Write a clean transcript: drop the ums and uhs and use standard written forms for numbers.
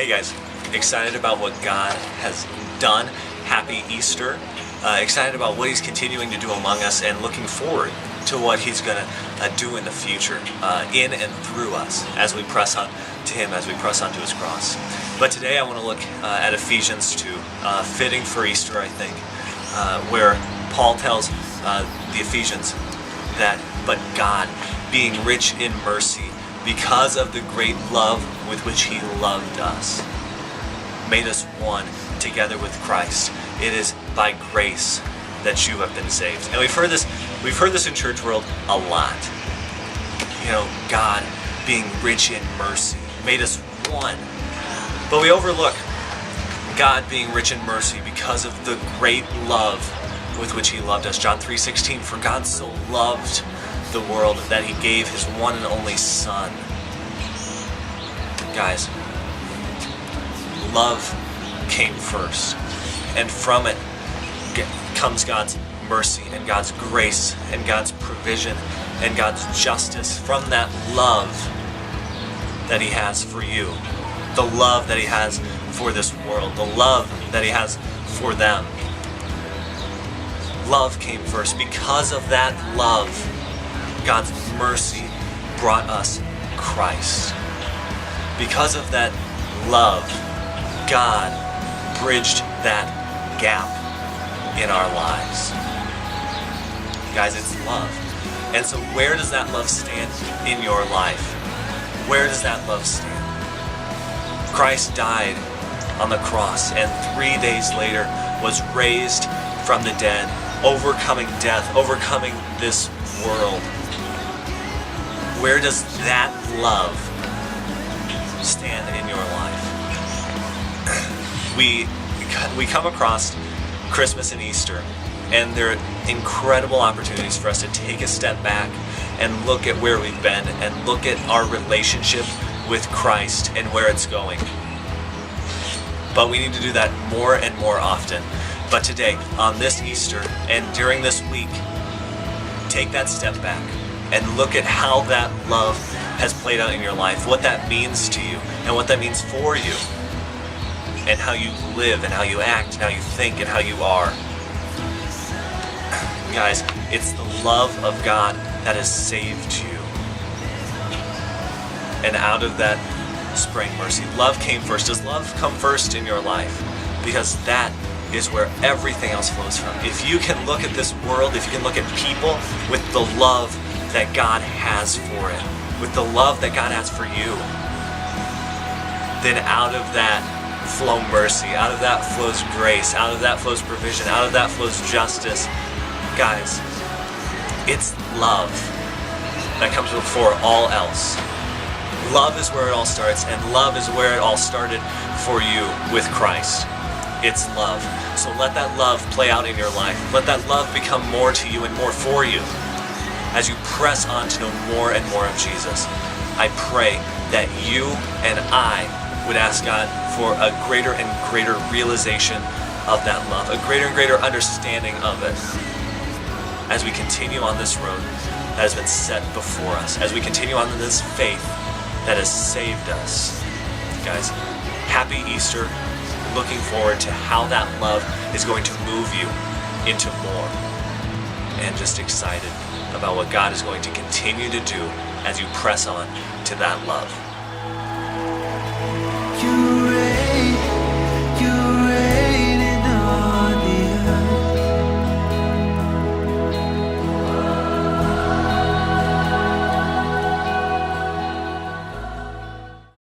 Hey guys, excited about what God has done. Happy Easter. Excited about what He's continuing to do among us and looking forward to what He's going to do in the future, in and through us as we press on to Him, as we press on to His cross. But today I want to look at Ephesians 2, fitting for Easter, I think, where Paul tells the Ephesians that, but God, being rich in mercy, because of the great love with which He loved us, made us one together with Christ. It is by grace that you have been saved. And we've heard this in church world a lot. You know, God being rich in mercy made us one. But we overlook God being rich in mercy because of the great love with which He loved us. John 3:16, for God so loved the world that He gave His one and only Son. Guys, love came first, and from it comes God's mercy and God's grace and God's provision and God's justice. From that love that He has for you, the love that He has for this world, the love that He has for them. Love came first. Because of that love, God's mercy brought us Christ. Because of that love, God bridged that gap in our lives. Guys, it's love. And so where does that love stand in your life? Where does that love stand? Christ died on the cross and 3 days later was raised from the dead, overcoming death, overcoming this world. Where does that love stand in your life? We come across Christmas and Easter, and they're incredible opportunities for us to take a step back and look at where we've been and look at our relationship with Christ and where it's going. But we need to do that more and more often. But today, on this Easter and during this week, take that step back and look at how that love has played out in your life, what that means to you and what that means for you, and how you live and how you act and how you think and how you are. Guys, it's the love of God that has saved you. And out of that sprang mercy. Love came first. Does love come first in your life? Because that is where everything else flows from. If you can look at this world, if you can look at people with the love that God has for it, with the love that God has for you, then out of that flow mercy, out of that flows grace, out of that flows provision, out of that flows justice. Guys, it's love that comes before all else. Love is where it all starts, and love is where it all started for you with Christ. It's love. So let that love play out in your life. Let that love become more to you and more for you as you press on to know more and more of Jesus. I pray that you and I would ask God for a greater and greater realization of that love, a greater and greater understanding of it as we continue on this road that has been set before us, as we continue on this faith that has saved us. Guys, happy Easter. Looking forward to how that love is going to move you into more. And just excited about what God is going to continue to do as you press on to that love.